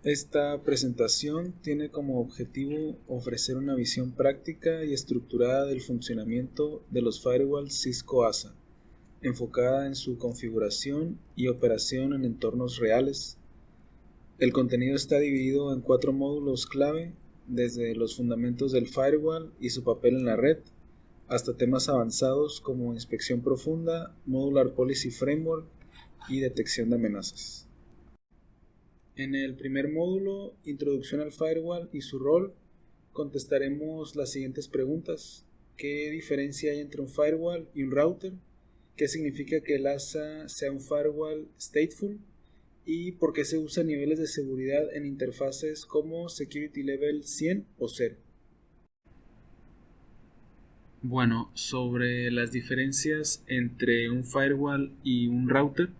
Esta presentación tiene como objetivo ofrecer una visión práctica y estructurada del funcionamiento de los firewalls Cisco ASA, enfocada en su configuración y operación en entornos reales. El contenido está dividido en 4 módulos clave, desde los fundamentos del firewall y su papel en la red, hasta temas avanzados como inspección profunda, Modular Policy Framework y detección de amenazas. En el primer módulo, Introducción al Firewall y su rol, contestaremos las siguientes preguntas. ¿Qué diferencia hay entre un firewall y un router? ¿Qué significa que el ASA sea un firewall stateful? ¿Y por qué se usan niveles de seguridad en interfaces como Security Level 100 o 0? Bueno, sobre las diferencias entre un firewall y un router,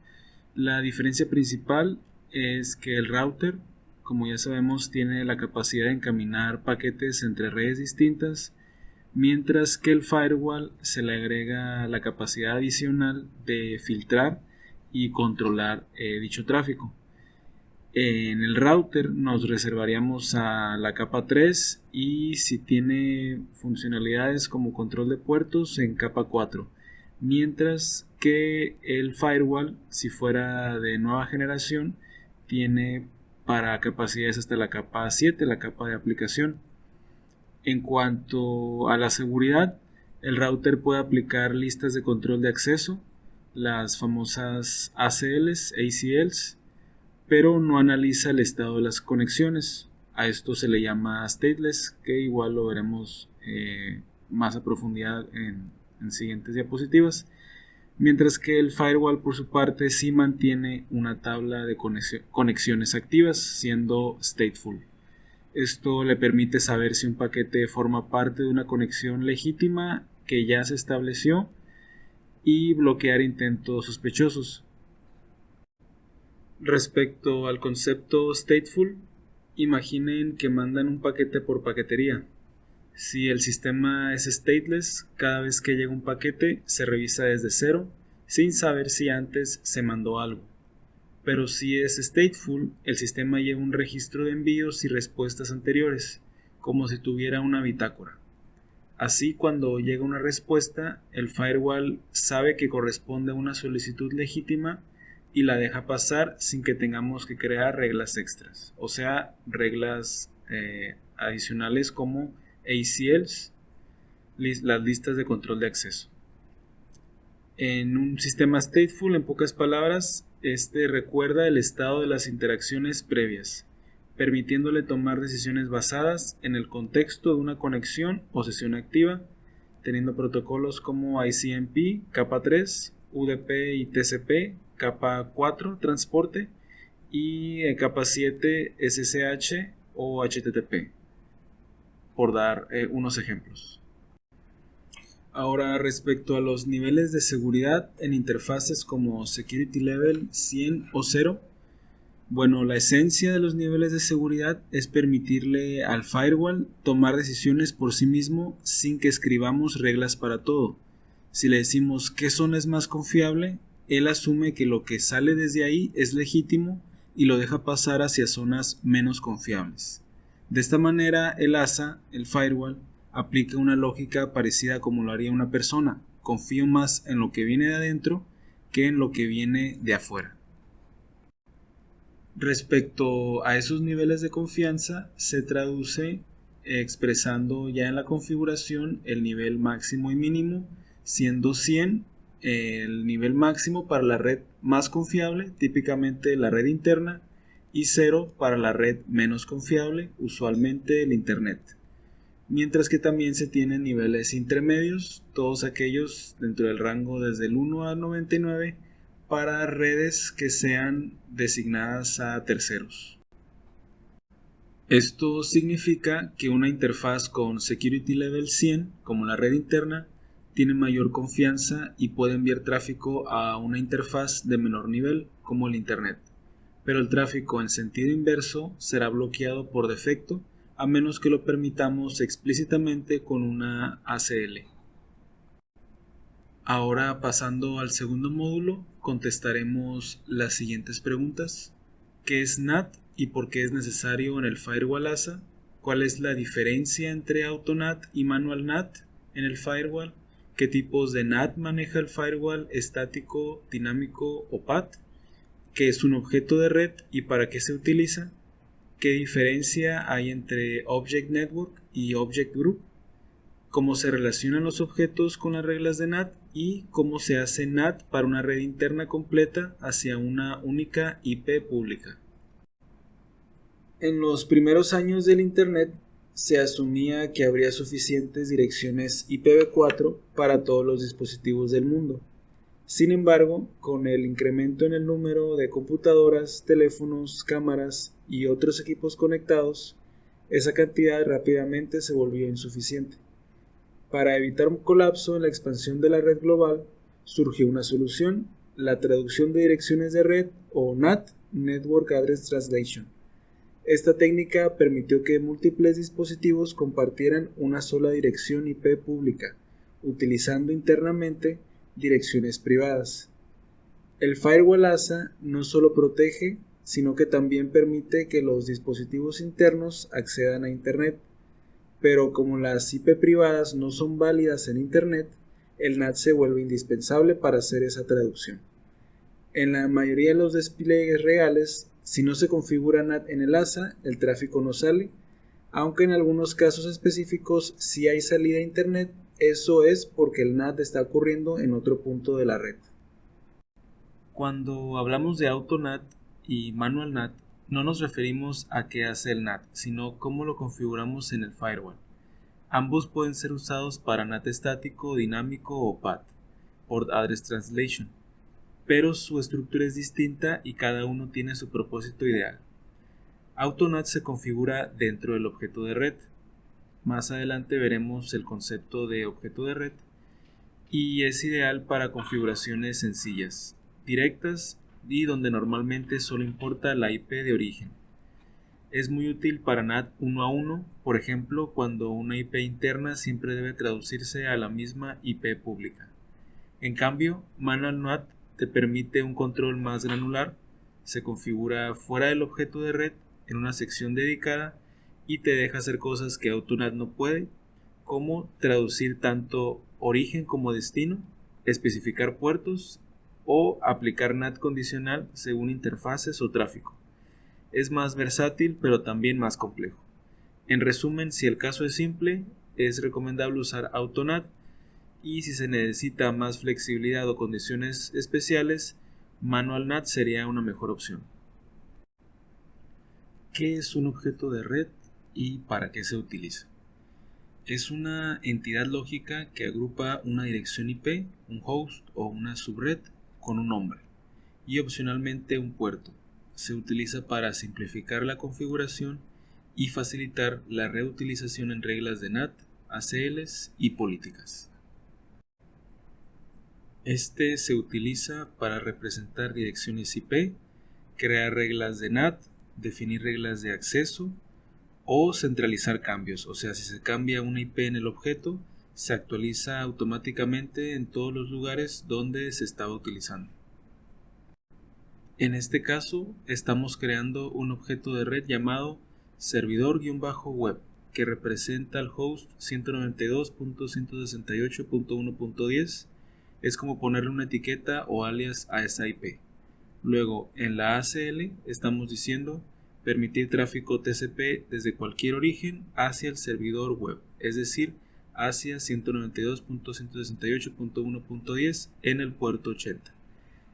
la diferencia principal es que el router, como ya sabemos, tiene la capacidad de encaminar paquetes entre redes distintas, mientras que el firewall se le agrega la capacidad adicional de filtrar y controlar dicho tráfico. En el router nos reservaríamos a la capa 3 y si tiene funcionalidades como control de puertos en capa 4, mientras que el firewall, si fuera de nueva generación, tiene para capacidades hasta la capa 7, la capa de aplicación. En cuanto a la seguridad, el router puede aplicar listas de control de acceso, las famosas ACLs, ACLs, pero no analiza el estado de las conexiones. A esto se le llama stateless, que igual lo veremos más a profundidad en siguientes diapositivas. Mientras que el firewall, por su parte, sí mantiene una tabla de conexiones activas, siendo stateful. Esto le permite saber si un paquete forma parte de una conexión legítima que ya se estableció y bloquear intentos sospechosos. Respecto al concepto stateful, imaginen que mandan un paquete por paquetería. Si el sistema es stateless, cada vez que llega un paquete se revisa desde cero, sin saber si antes se mandó algo. Pero si es stateful, el sistema lleva un registro de envíos y respuestas anteriores, como si tuviera una bitácora. Así, cuando llega una respuesta, el firewall sabe que corresponde a una solicitud legítima y la deja pasar sin que tengamos que crear reglas extras, o sea, reglas adicionales como ACLs, las listas de control de acceso. En un sistema stateful, en pocas palabras, este recuerda el estado de las interacciones previas, permitiéndole tomar decisiones basadas en el contexto de una conexión o sesión activa, teniendo protocolos como ICMP, capa 3, UDP y TCP, capa 4, transporte, y capa 7, SSH o HTTP, por dar unos ejemplos. Ahora, respecto a los niveles de seguridad en interfaces como Security Level 100 o 0, bueno, la esencia de los niveles de seguridad es permitirle al firewall tomar decisiones por sí mismo sin que escribamos reglas para todo. Si le decimos qué zona es más confiable, él asume que lo que sale desde ahí es legítimo y lo deja pasar hacia zonas menos confiables. De esta manera, el ASA, el firewall, aplica una lógica parecida como lo haría una persona. Confío más en lo que viene de adentro que en lo que viene de afuera. Respecto a esos niveles de confianza, se traduce expresando ya en la configuración el nivel máximo y mínimo, siendo 100 el nivel máximo para la red más confiable, típicamente la red interna, y 0 para la red menos confiable, usualmente el Internet. Mientras que también se tienen niveles intermedios, todos aquellos dentro del rango desde el 1 a 99, para redes que sean designadas a terceros. Esto significa que una interfaz con Security Level 100, como la red interna, tiene mayor confianza y puede enviar tráfico a una interfaz de menor nivel, como el Internet. Pero el tráfico en sentido inverso será bloqueado por defecto, a menos que lo permitamos explícitamente con una ACL. Ahora, pasando al segundo módulo, contestaremos las siguientes preguntas. ¿Qué es NAT y por qué es necesario en el firewall ASA, cuál es la diferencia entre AutoNAT y Manual NAT en el firewall, qué tipos de NAT maneja el firewall, estático, dinámico o PAT, qué es un objeto de red y para qué se utiliza, qué diferencia hay entre Object Network y Object Group, cómo se relacionan los objetos con las reglas de NAT y cómo se hace NAT para una red interna completa hacia una única IP pública. En los primeros años del Internet se asumía que habría suficientes direcciones IPv4 para todos los dispositivos del mundo. Sin embargo, con el incremento en el número de computadoras, teléfonos, cámaras y otros equipos conectados, esa cantidad rápidamente se volvió insuficiente. Para evitar un colapso en la expansión de la red global, surgió una solución, la traducción de direcciones de red o NAT, Network Address Translation. Esta técnica permitió que múltiples dispositivos compartieran una sola dirección IP pública, utilizando internamente direcciones privadas. El firewall ASA no solo protege, sino que también permite que los dispositivos internos accedan a Internet. Pero como las IP privadas no son válidas en Internet, el NAT se vuelve indispensable para hacer esa traducción. En la mayoría de los despliegues reales, si no se configura NAT en el ASA, el tráfico no sale, aunque en algunos casos específicos sí hay salida a Internet. Eso es porque el NAT está ocurriendo en otro punto de la red. Cuando hablamos de AutoNAT y Manual NAT, no nos referimos a qué hace el NAT, sino cómo lo configuramos en el firewall. Ambos pueden ser usados para NAT estático, dinámico o PAT, Port Address Translation, pero su estructura es distinta y cada uno tiene su propósito ideal. AutoNAT se configura dentro del objeto de red. Más adelante veremos el concepto de objeto de red y es ideal para configuraciones sencillas, directas y donde normalmente solo importa la IP de origen. Es muy útil para NAT 1 a 1, por ejemplo, cuando una IP interna siempre debe traducirse a la misma IP pública. En cambio, Manual NAT te permite un control más granular, se configura fuera del objeto de red en una sección dedicada y te deja hacer cosas que AutoNAT no puede, como traducir tanto origen como destino, especificar puertos o aplicar NAT condicional según interfaces o tráfico. Es más versátil pero también más complejo. En resumen, si el caso es simple, es recomendable usar AutoNAT y si se necesita más flexibilidad o condiciones especiales, Manual NAT sería una mejor opción. ¿Qué es un objeto de red y para qué se utiliza? Es una entidad lógica que agrupa una dirección IP, un host o una subred con un nombre y opcionalmente un puerto. Se utiliza para simplificar la configuración y facilitar la reutilización en reglas de NAT, ACLs y políticas. Este se utiliza para representar direcciones IP, crear reglas de NAT, definir reglas de acceso o centralizar cambios. O sea, si se cambia una IP en el objeto, se actualiza automáticamente en todos los lugares donde se estaba utilizando. En este caso, estamos creando un objeto de red llamado servidor-web que representa al host 192.168.1.10. Es como ponerle una etiqueta o alias a esa IP. Luego, en la ACL estamos diciendo permitir tráfico TCP desde cualquier origen hacia el servidor web, es decir, hacia 192.168.1.10 en el puerto 80.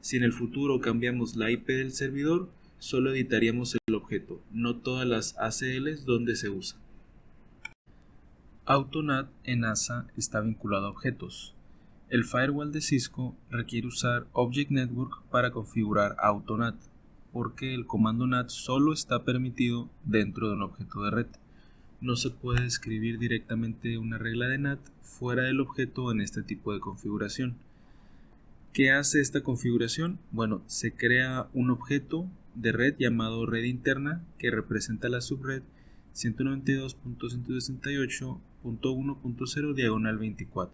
Si en el futuro cambiamos la IP del servidor, solo editaríamos el objeto, no todas las ACLs donde se usa. AutoNAT en ASA está vinculado a objetos. El firewall de Cisco requiere usar Object Network para configurar AutoNAT, porque el comando NAT solo está permitido dentro de un objeto de red. No se puede escribir directamente una regla de NAT fuera del objeto en este tipo de configuración. ¿Qué hace esta configuración? Bueno, se crea un objeto de red llamado red interna que representa la subred 192.168.1.0/24.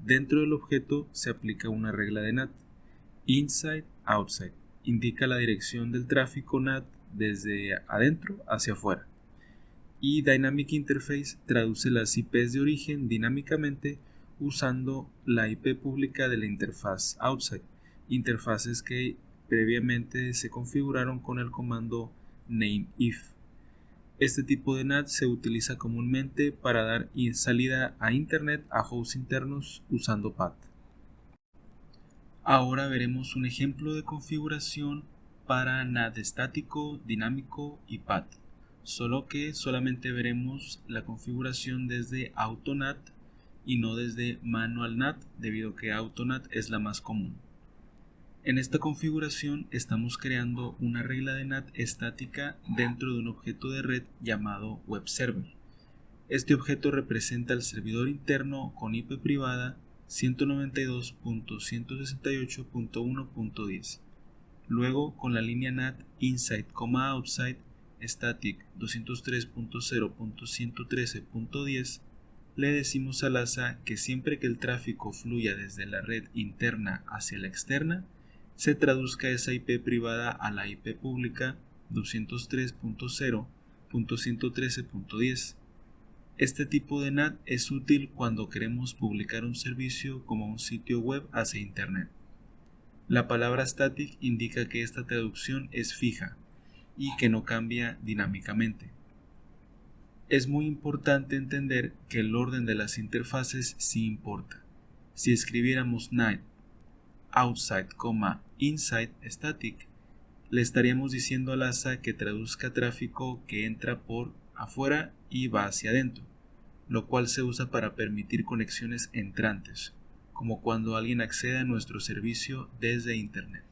Dentro del objeto se aplica una regla de NAT, inside, outside. Indica la dirección del tráfico NAT desde adentro hacia afuera. Y Dynamic Interface traduce las IPs de origen dinámicamente usando la IP pública de la interfaz outside, interfaces que previamente se configuraron con el comando nameIf. Este tipo de NAT se utiliza comúnmente para dar salida a Internet a hosts internos usando PAT. Ahora veremos un ejemplo de configuración para NAT estático, dinámico y PAT, solo que solamente veremos la configuración desde AutoNAT y no desde Manual NAT, debido a que AutoNAT es la más común. En esta configuración estamos creando una regla de NAT estática dentro de un objeto de red llamado WebServer. Este objeto representa el servidor interno con IP privada 192.168.1.10. Luego, con la línea NAT inside, outside static 203.0.113.10, le decimos al ASA que siempre que el tráfico fluya desde la red interna hacia la externa, se traduzca esa IP privada a la IP pública 203.0.113.10. Este tipo de NAT es útil cuando queremos publicar un servicio como un sitio web hacia Internet. La palabra static indica que esta traducción es fija y que no cambia dinámicamente. Es muy importante entender que el orden de las interfaces sí importa. Si escribiéramos NAT outside, inside static, le estaríamos diciendo al ASA que traduzca tráfico que entra por afuera y va hacia adentro, lo cual se usa para permitir conexiones entrantes, como cuando alguien accede a nuestro servicio desde Internet.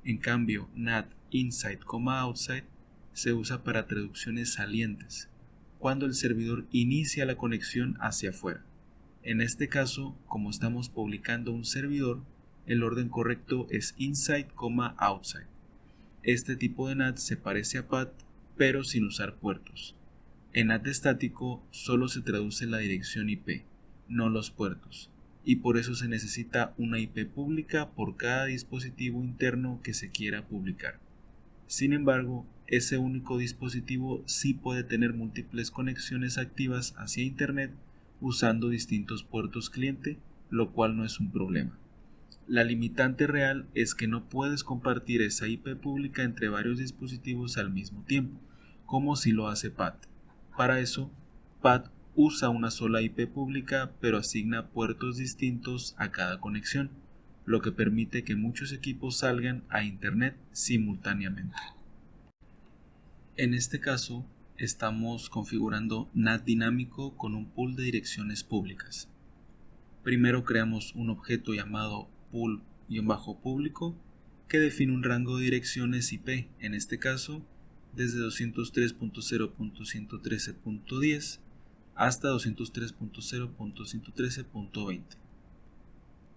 En cambio, NAT inside, outside se usa para traducciones salientes, cuando el servidor inicia la conexión hacia afuera. En este caso, como estamos publicando un servidor, el orden correcto es inside, outside. Este tipo de NAT se parece a PAT, pero sin usar puertos. En NAT estático solo se traduce la dirección IP, no los puertos, y por eso se necesita una IP pública por cada dispositivo interno que se quiera publicar. Sin embargo, ese único dispositivo sí puede tener múltiples conexiones activas hacia Internet usando distintos puertos cliente, lo cual no es un problema. La limitante real es que no puedes compartir esa IP pública entre varios dispositivos al mismo tiempo, como si lo hace PAT. Para eso, PAT usa una sola IP pública pero asigna puertos distintos a cada conexión, lo que permite que muchos equipos salgan a Internet simultáneamente. En este caso, estamos configurando NAT dinámico con un pool de direcciones públicas. Primero creamos un objeto llamado pool-público que define un rango de direcciones IP, en este caso desde 203.0.113.10 hasta 203.0.113.20.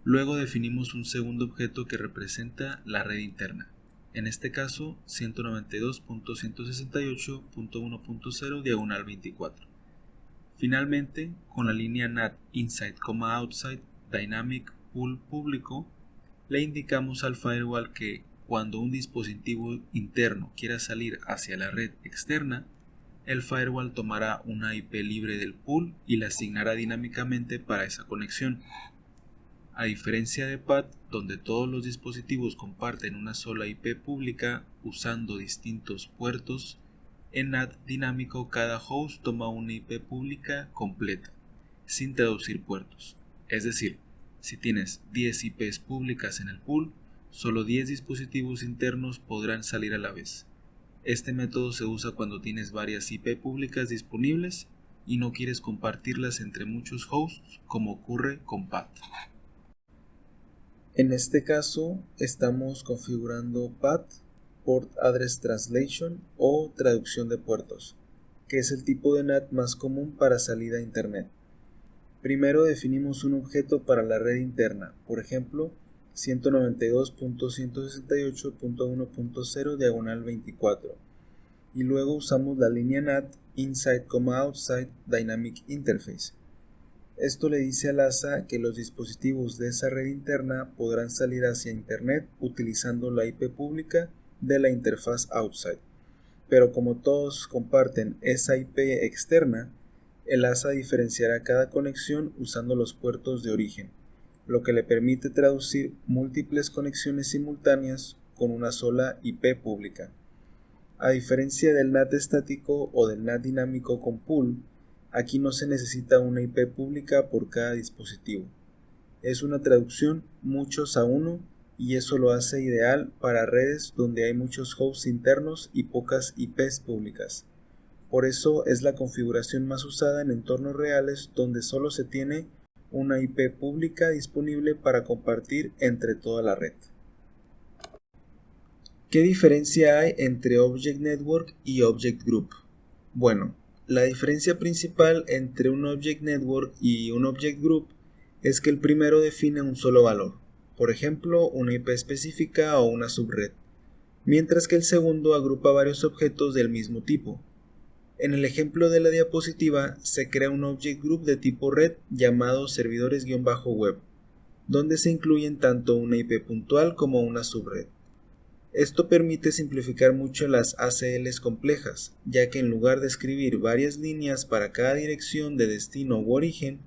Luego definimos un segundo objeto que representa la red interna, en este caso 192.168.1.0/24. Finalmente, con la línea NAT inside, outside dynamic pool público, le indicamos al firewall que cuando un dispositivo interno quiera salir hacia la red externa, el firewall tomará una IP libre del pool y la asignará dinámicamente para esa conexión. A diferencia de PAT, donde todos los dispositivos comparten una sola IP pública usando distintos puertos, en NAT dinámico cada host toma una IP pública completa, sin traducir puertos. Es decir, si tienes 10 IPs públicas en el pool, solo 10 dispositivos internos podrán salir a la vez. Este método se usa cuando tienes varias IP públicas disponibles y no quieres compartirlas entre muchos hosts, como ocurre con PAT. En este caso, estamos configurando PAT, Port Address Translation o traducción de puertos, que es el tipo de NAT más común para salida a Internet. Primero definimos un objeto para la red interna, por ejemplo, 192.168.1.0/24, y luego usamos la línea NAT inside, outside dynamic interface. Esto le dice al ASA que los dispositivos de esa red interna podrán salir hacia Internet utilizando la IP pública de la interfaz outside. pero como todos comparten esa IP externa, el ASA diferenciará cada conexión usando los puertos de origen, lo que le permite traducir múltiples conexiones simultáneas con una sola IP pública. A diferencia del NAT estático o del NAT dinámico con pool, aquí no se necesita una IP pública por cada dispositivo. Es una traducción muchos a uno y eso lo hace ideal para redes donde hay muchos hosts internos y pocas IPs públicas. Por eso es la configuración más usada en entornos reales donde solo se tiene una IP pública disponible para compartir entre toda la red. ¿Qué diferencia hay entre Object Network y Object Group? Bueno, la diferencia principal entre un Object Network y un Object Group es que el primero define un solo valor, por ejemplo, una IP específica o una subred, mientras que el segundo agrupa varios objetos del mismo tipo. En el ejemplo de la diapositiva se crea un Object Group de tipo red llamado servidores-web, donde se incluyen tanto una IP puntual como una subred. Esto permite simplificar mucho las ACLs complejas, ya que en lugar de escribir varias líneas para cada dirección de destino u origen,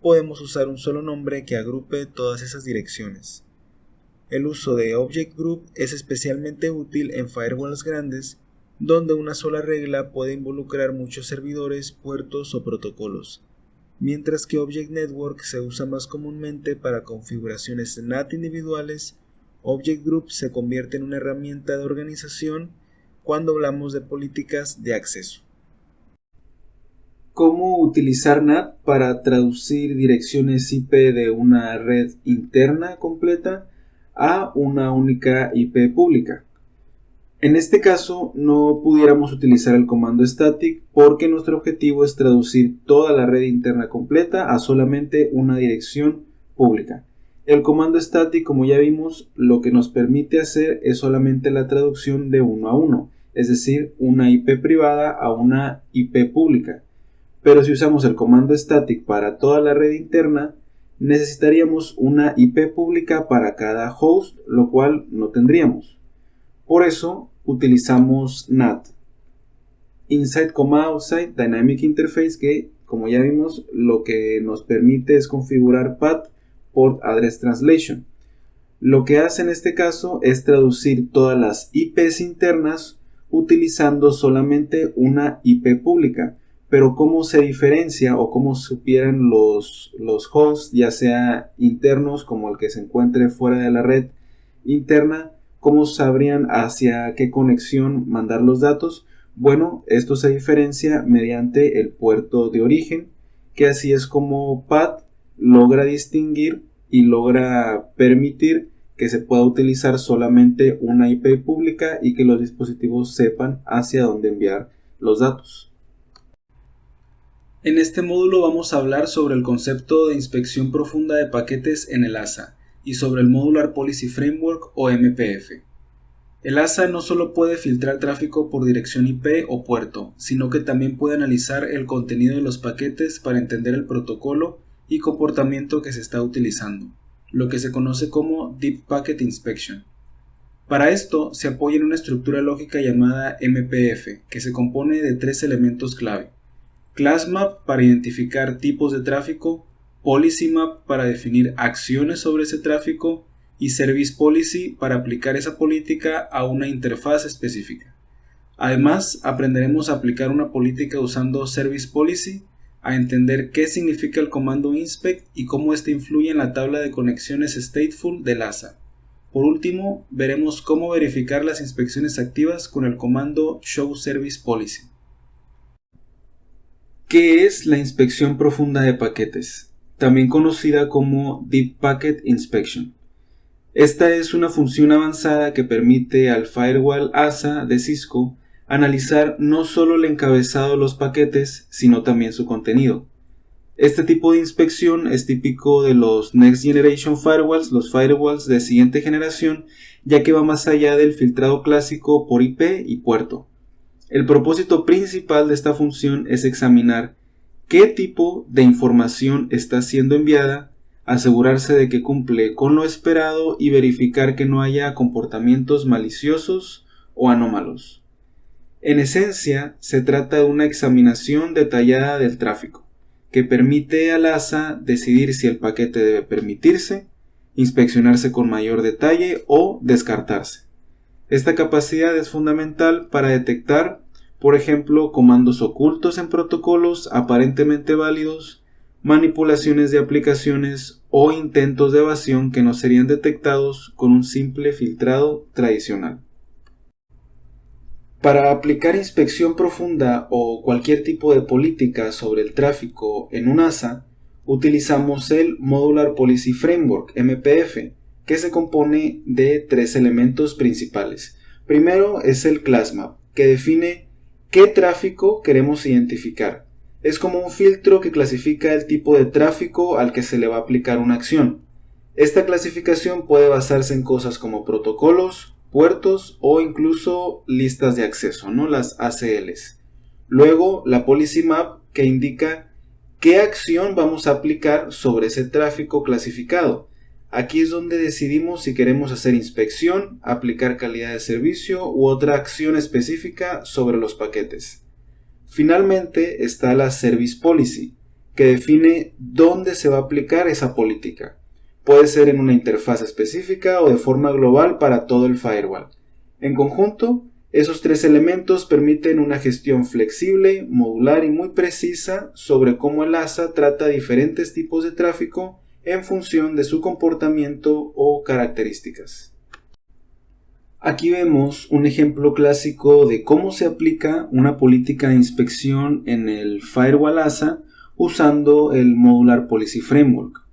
podemos usar un solo nombre que agrupe todas esas direcciones. El uso de Object Group es especialmente útil en firewalls grandes, donde una sola regla puede involucrar muchos servidores, puertos o protocolos, mientras que Object Network se usa más comúnmente para configuraciones NAT individuales. Object Group se convierte en una herramienta de organización cuando hablamos de políticas de acceso. ¿Cómo utilizar NAT para traducir direcciones IP de una red interna completa a una única IP pública? En este caso no pudiéramos utilizar el comando static porque nuestro objetivo es traducir toda la red interna completa a solamente una dirección pública. El comando static, como ya vimos, lo que nos permite hacer es solamente la traducción de uno a uno, es decir, una IP privada a una IP pública. Pero si usamos el comando static para toda la red interna, necesitaríamos una IP pública para cada host, lo cual no tendríamos. Por eso utilizamos NAT, Inside, Outside Dynamic Interface, que como ya vimos lo que nos permite es configurar PAT, Port Address Translation. Lo que hace en este caso es traducir todas las IPs internas utilizando solamente una IP pública. Pero cómo se diferencia o cómo supieran los hosts, ya sea internos como el que se encuentre fuera de la red interna, cómo sabrían hacia qué conexión mandar los datos. Bueno, esto se diferencia mediante el puerto de origen, que así es como PAT logra distinguir y logra permitir que se pueda utilizar solamente una IP pública y que los dispositivos sepan hacia dónde enviar los datos. En este módulo vamos a hablar sobre el concepto de inspección profunda de paquetes en el ASA y sobre el Modular Policy Framework o MPF. El ASA no solo puede filtrar tráfico por dirección IP o puerto, sino que también puede analizar el contenido de los paquetes para entender el protocolo y comportamiento que se está utilizando, lo que se conoce como Deep Packet Inspection. Para esto se apoya en una estructura lógica llamada MPF, que se compone de tres elementos clave: Class Map para identificar tipos de tráfico, Policy Map para definir acciones sobre ese tráfico y Service Policy para aplicar esa política a una interfaz específica. Además, aprenderemos a aplicar una política usando Service Policy, a entender qué significa el comando inspect y cómo este influye en la tabla de conexiones stateful del ASA. Por último, veremos cómo verificar las inspecciones activas con el comando Show Service Policy. ¿Qué es la inspección profunda de paquetes? También conocida como Deep Packet Inspection. Esta es una función avanzada que permite al firewall ASA de Cisco analizar no solo el encabezado de los paquetes, sino también su contenido. Este tipo de inspección es típico de los Next Generation Firewalls, los firewalls de siguiente generación, ya que va más allá del filtrado clásico por IP y puerto. El propósito principal de esta función es examinar qué tipo de información está siendo enviada, asegurarse de que cumple con lo esperado y verificar que no haya comportamientos maliciosos o anómalos. En esencia, se trata de una examinación detallada del tráfico, que permite al ASA decidir si el paquete debe permitirse, inspeccionarse con mayor detalle o descartarse. Esta capacidad es fundamental para detectar, por ejemplo, comandos ocultos en protocolos aparentemente válidos, manipulaciones de aplicaciones o intentos de evasión que no serían detectados con un simple filtrado tradicional. Para aplicar inspección profunda o cualquier tipo de política sobre el tráfico en un ASA, utilizamos el Modular Policy Framework, MPF, que se compone de 3 elementos principales. Primero es el Class Map, que define qué tráfico queremos identificar. Es como un filtro que clasifica el tipo de tráfico al que se le va a aplicar una acción. Esta clasificación puede basarse en cosas como protocolos, puertos o incluso listas de acceso, ¿no? Las ACLs. Luego, la Policy Map, que indica qué acción vamos a aplicar sobre ese tráfico clasificado. Aquí es donde decidimos si queremos hacer inspección, aplicar calidad de servicio u otra acción específica sobre los paquetes. Finalmente está la Service Policy, que define dónde se va a aplicar esa política. Puede ser en una interfaz específica o de forma global para todo el firewall. En conjunto, esos 3 elementos permiten una gestión flexible, modular y muy precisa sobre cómo el ASA trata diferentes tipos de tráfico en función de su comportamiento o características. Aquí vemos un ejemplo clásico de cómo se aplica una política de inspección en el firewall ASA usando el Modular Policy Framework.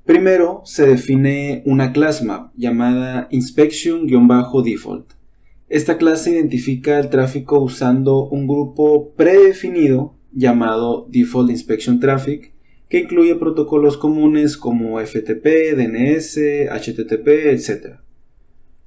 Primero se define una class map llamada inspection-default. Esta clase identifica el tráfico usando un grupo predefinido llamado Default Inspection Traffic, que incluye protocolos comunes como FTP, DNS, HTTP, etc.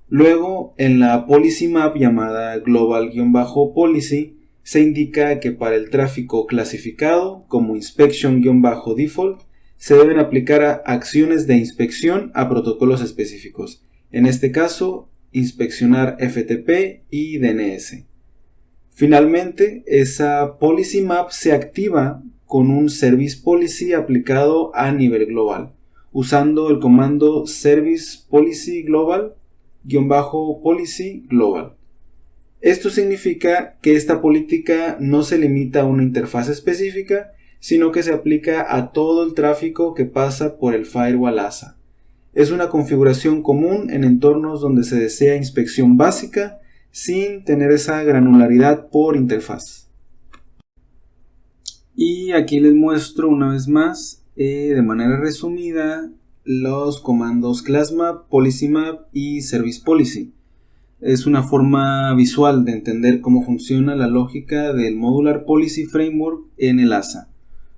Luego, en la Policy Map llamada Global-Policy, se indica que para el tráfico clasificado como Inspection-Default, se deben aplicar acciones de inspección a protocolos específicos. En este caso, inspeccionar FTP y DNS. Finalmente, esa Policy Map se activa con un Service Policy aplicado a nivel global, usando el comando Service Policy Global-Policy Global. Esto significa que esta política no se limita a una interfaz específica, sino que se aplica a todo el tráfico que pasa por el firewall ASA. Es una configuración común en entornos donde se desea inspección básica sin tener esa granularidad por interfaz. Y aquí les muestro una vez más, de manera resumida, los comandos ClassMap, PolicyMap y Service Policy. Es una forma visual de entender cómo funciona la lógica del Modular Policy Framework en el ASA.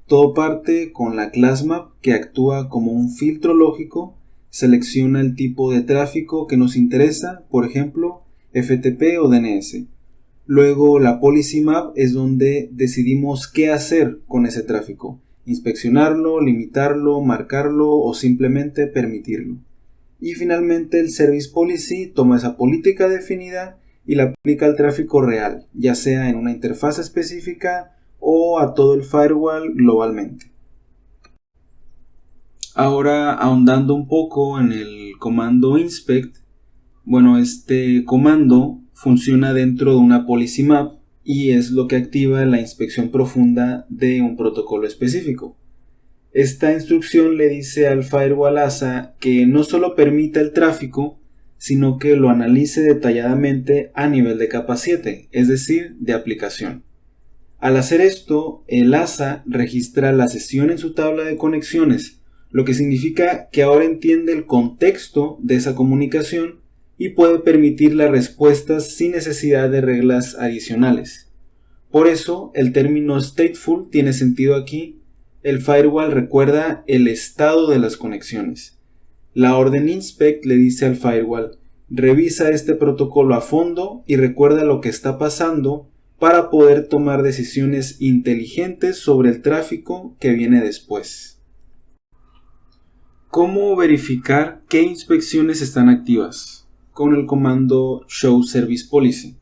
Todo parte con la ClassMap, que actúa como un filtro lógico, selecciona el tipo de tráfico que nos interesa, por ejemplo, FTP o DNS. Luego la Policy Map es donde decidimos qué hacer con ese tráfico, inspeccionarlo, limitarlo, marcarlo o simplemente permitirlo. Y finalmente el Service Policy toma esa política definida y la aplica al tráfico real, ya sea en una interfaz específica o a todo el firewall globalmente. Ahora, ahondando un poco en el comando inspect, este comando funciona dentro de una Policy Map y es lo que activa la inspección profunda de un protocolo específico. Esta instrucción le dice al firewall ASA que no solo permita el tráfico, sino que lo analice detalladamente a nivel de capa 7, es decir, de aplicación. Al hacer esto, el ASA registra la sesión en su tabla de conexiones, lo que significa que ahora entiende el contexto de esa comunicación y puede permitir las respuestas sin necesidad de reglas adicionales. Por eso, el término stateful tiene sentido aquí. El firewall recuerda el estado de las conexiones. La orden inspect le dice al firewall: revisa este protocolo a fondo y recuerda lo que está pasando para poder tomar decisiones inteligentes sobre el tráfico que viene después. ¿Cómo verificar qué inspecciones están activas? Con el comando show service policy.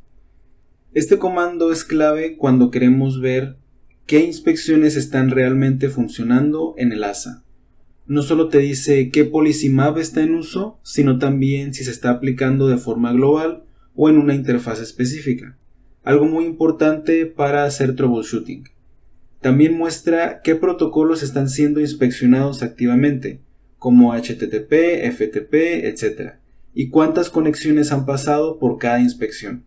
Este comando es clave cuando queremos ver qué inspecciones están realmente funcionando en el ASA. No solo te dice qué policy map está en uso, sino también si se está aplicando de forma global o en una interfaz específica, algo muy importante para hacer troubleshooting. También muestra qué protocolos están siendo inspeccionados activamente, como HTTP, FTP, etc., y cuántas conexiones han pasado por cada inspección.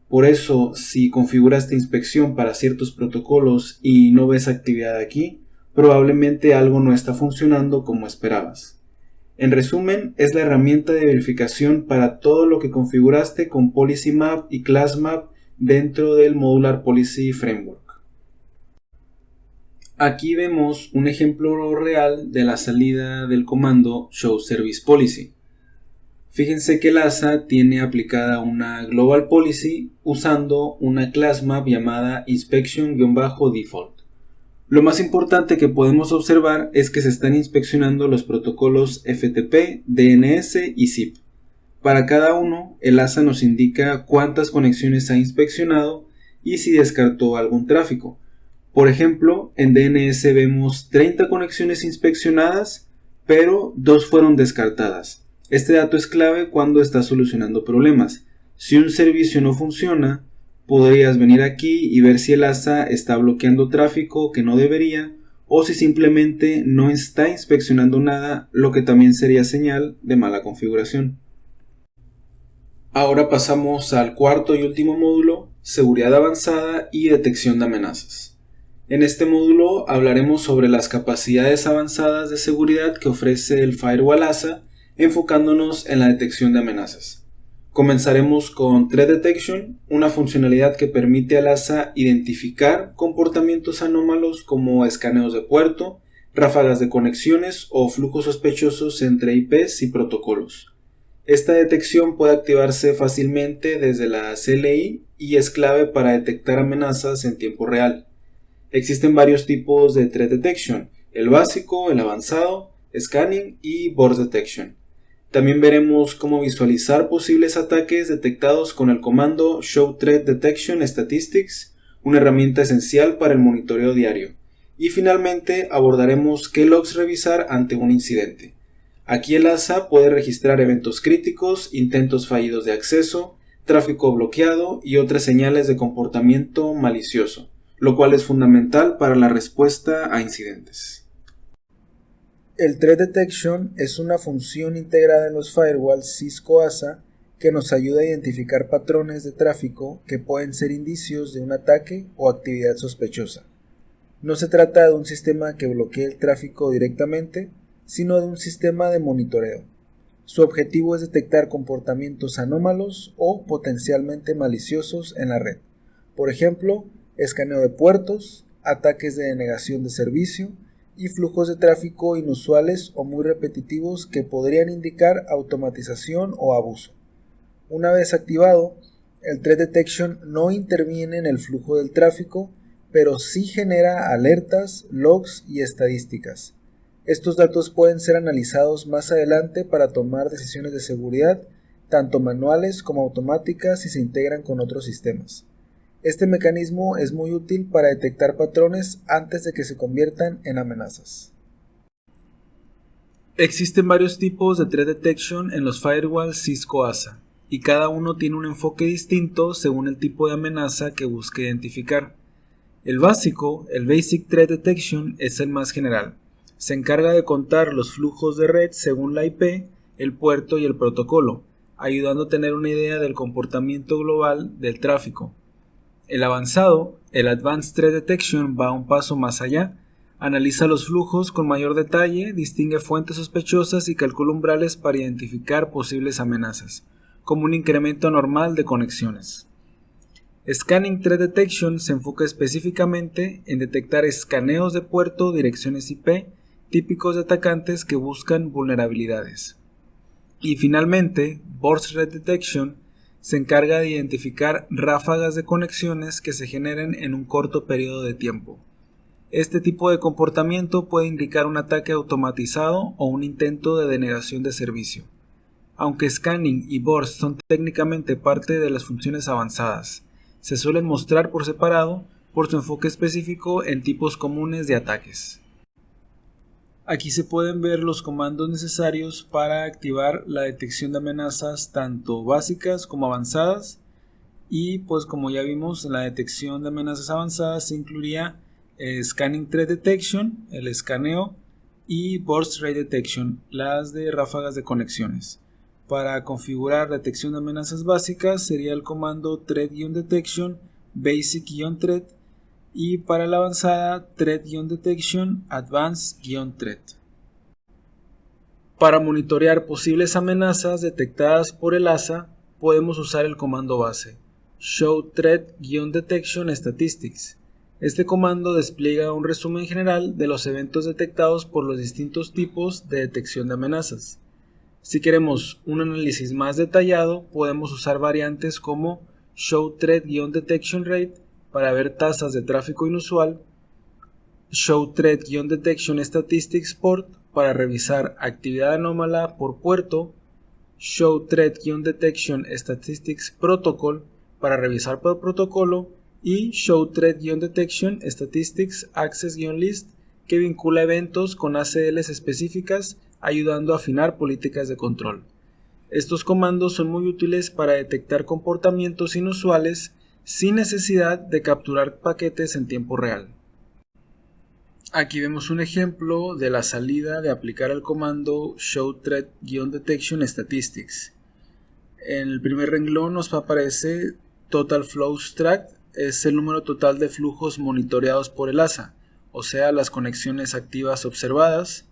Por eso, si configuraste inspección para ciertos protocolos y no ves actividad aquí, probablemente algo no está funcionando como esperabas. En resumen, es la herramienta de verificación para todo lo que configuraste con Policy Map y Class Map dentro del Modular Policy Framework. Aquí vemos un ejemplo real de la salida del comando Show Service Policy. Fíjense que el ASA tiene aplicada una Global Policy usando una Class Map llamada Inspection-Default. Lo más importante que podemos observar es que se están inspeccionando los protocolos FTP, DNS y ZIP. Para cada uno, el ASA nos indica cuántas conexiones ha inspeccionado y si descartó algún tráfico. Por ejemplo, en DNS vemos 30 conexiones inspeccionadas, pero 2 fueron descartadas. Este dato es clave cuando estás solucionando problemas. Si un servicio no funciona, podrías venir aquí y ver si el ASA está bloqueando tráfico que no debería o si simplemente no está inspeccionando nada, lo que también sería señal de mala configuración. Ahora pasamos al cuarto y último módulo, seguridad avanzada y detección de amenazas. En este módulo hablaremos sobre las capacidades avanzadas de seguridad que ofrece el Firewall ASA, enfocándonos en la detección de amenazas. Comenzaremos con Threat Detection, una funcionalidad que permite al ASA identificar comportamientos anómalos como escaneos de puerto, ráfagas de conexiones o flujos sospechosos entre IPs y protocolos. Esta detección puede activarse fácilmente desde la CLI y es clave para detectar amenazas en tiempo real. Existen varios tipos de Threat Detection, el básico, el avanzado, Scanning y Burst Detection. También veremos cómo visualizar posibles ataques detectados con el comando Show Threat Detection Statistics, una herramienta esencial para el monitoreo diario. Y finalmente abordaremos qué logs revisar ante un incidente. Aquí el ASA puede registrar eventos críticos, intentos fallidos de acceso, tráfico bloqueado y otras señales de comportamiento malicioso, lo cual es fundamental para la respuesta a incidentes. El Threat Detection es una función integrada en los firewalls Cisco ASA que nos ayuda a identificar patrones de tráfico que pueden ser indicios de un ataque o actividad sospechosa. No se trata de un sistema que bloquee el tráfico directamente, sino de un sistema de monitoreo. Su objetivo es detectar comportamientos anómalos o potencialmente maliciosos en la red. Por ejemplo, escaneo de puertos, ataques de denegación de servicio y flujos de tráfico inusuales o muy repetitivos que podrían indicar automatización o abuso. Una vez activado, el Threat Detection no interviene en el flujo del tráfico, pero sí genera alertas, logs y estadísticas. Estos datos pueden ser analizados más adelante para tomar decisiones de seguridad, tanto manuales como automáticas si se integran con otros sistemas. Este mecanismo es muy útil para detectar patrones antes de que se conviertan en amenazas. Existen varios tipos de Threat Detection en los firewalls Cisco ASA, y cada uno tiene un enfoque distinto según el tipo de amenaza que busque identificar. El básico, el Basic Threat Detection, es el más general. Se encarga de contar los flujos de red según la IP, el puerto y el protocolo, ayudando a tener una idea del comportamiento global del tráfico. El avanzado, el Advanced Threat Detection, va un paso más allá. Analiza los flujos con mayor detalle, distingue fuentes sospechosas y calcula umbrales para identificar posibles amenazas, como un incremento normal de conexiones. Scanning Threat Detection se enfoca específicamente en detectar escaneos de puerto, direcciones IP, típicos de atacantes que buscan vulnerabilidades. Y finalmente, Burst Threat Detection se encarga de identificar ráfagas de conexiones que se generen en un corto periodo de tiempo. Este tipo de comportamiento puede indicar un ataque automatizado o un intento de denegación de servicio. Aunque Scanning y Burst son técnicamente parte de las funciones avanzadas, Se suelen mostrar por separado por su enfoque específico en tipos comunes de ataques. Aquí se pueden ver los comandos necesarios para activar la detección de amenazas tanto básicas como avanzadas, y pues como ya vimos, en la detección de amenazas avanzadas se incluiría Scanning Threat Detection, el escaneo, y Burst Rate Detection, las de ráfagas de conexiones. Para configurar la detección de amenazas básicas sería el comando Threat-Detection Basic-Threat, y para la avanzada Threat-Detection Advanced-Threat. Para monitorear posibles amenazas detectadas por el ASA podemos usar el comando base Show Threat-Detection Statistics. Este comando despliega un resumen general de los eventos detectados por los distintos tipos de detección de amenazas. Si queremos un análisis más detallado, podemos usar variantes como Show Threat-Detection Rate para ver tasas de tráfico inusual, Show Threat-Detection Statistics Port para revisar actividad anómala por puerto, Show Threat-Detection Statistics Protocol para revisar por protocolo, y Show Threat-Detection Statistics Access-List que vincula eventos con ACLs específicas, ayudando a afinar políticas de control. Estos comandos son muy útiles para detectar comportamientos inusuales sin necesidad de capturar paquetes en tiempo real. Aquí vemos un ejemplo de la salida de aplicar el comando Show Threat-Detection Statistics. En el primer renglón nos aparece Total Flows Tracked, es el número total de flujos monitoreados por el ASA, o sea, las conexiones activas observadas.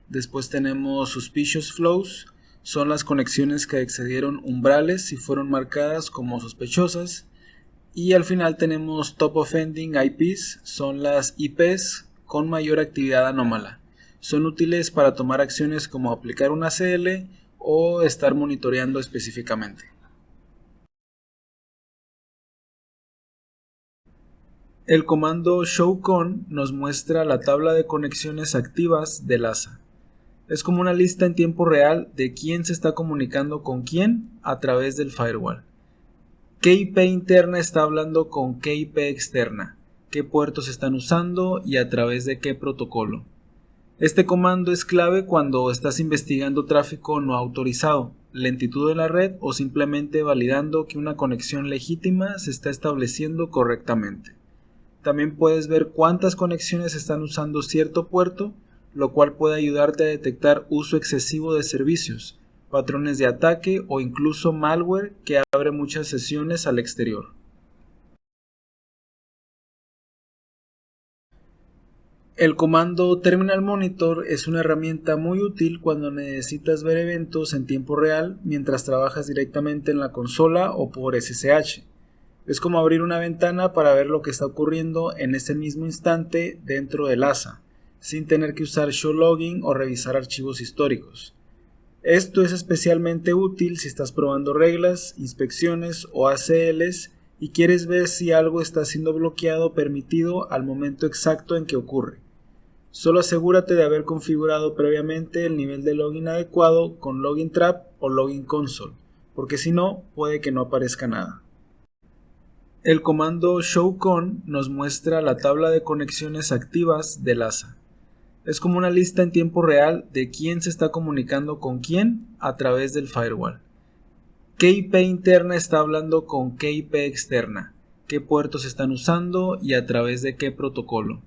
Después tenemos Suspicious Flows, son las conexiones que excedieron umbrales y fueron marcadas como sospechosas. Y al final tenemos Top Offending IPs, son las IPs con mayor actividad anómala. Son útiles para tomar acciones como aplicar un ACL o estar monitoreando específicamente. El comando ShowCon nos muestra la tabla de conexiones activas del ASA. Es como una lista en tiempo real de quién se está comunicando con quién a través del firewall. ¿Qué IP interna está hablando con qué IP externa? ¿Qué puertos están usando y a través de qué protocolo? Este comando es clave cuando estás investigando tráfico no autorizado, lentitud en la red o simplemente validando que una conexión legítima se está estableciendo correctamente. También puedes ver cuántas conexiones están usando cierto puerto, lo cual puede ayudarte a detectar uso excesivo de servicios, patrones de ataque o incluso malware que abre muchas sesiones al exterior. El comando Terminal Monitor es una herramienta muy útil cuando necesitas ver eventos en tiempo real mientras trabajas directamente en la consola o por SSH. Es como abrir una ventana para ver lo que está ocurriendo en ese mismo instante dentro del ASA, sin tener que usar show logging o revisar archivos históricos. Esto es especialmente útil si estás probando reglas, inspecciones o ACLs y quieres ver si algo está siendo bloqueado o permitido al momento exacto en que ocurre. Solo asegúrate de haber configurado previamente el nivel de login adecuado con Login Trap o Login Console, porque si no, puede que no aparezca nada. El comando ShowCon nos muestra la tabla de conexiones activas del ASA. Es como una lista en tiempo real de quién se está comunicando con quién a través del firewall. ¿Qué IP interna está hablando con qué IP externa? ¿Qué puertos están usando y a través de qué protocolo?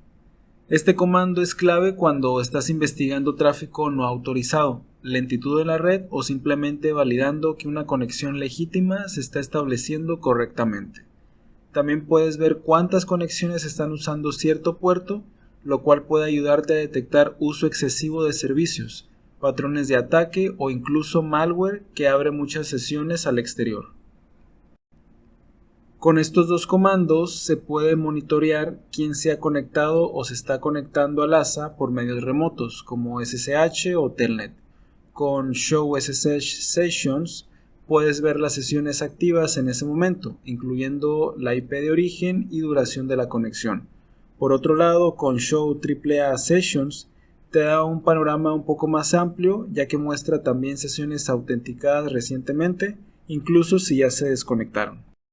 Este comando es clave cuando estás investigando tráfico no autorizado, lentitud en la red o simplemente validando que una conexión legítima se está estableciendo correctamente. También puedes ver cuántas conexiones están usando cierto puerto, lo cual puede ayudarte a detectar uso excesivo de servicios, patrones de ataque o incluso malware que abre muchas sesiones al exterior. Con estos dos comandos se puede monitorear quién se ha conectado o se está conectando al ASA por medios remotos como SSH o Telnet. Con Show SSH Sessions puedes ver las sesiones activas en ese momento, incluyendo la IP de origen y duración de la conexión. Por otro lado, con Show AAA Sessions te da un panorama un poco más amplio, ya que muestra también sesiones autenticadas recientemente, incluso si ya se desconectaron.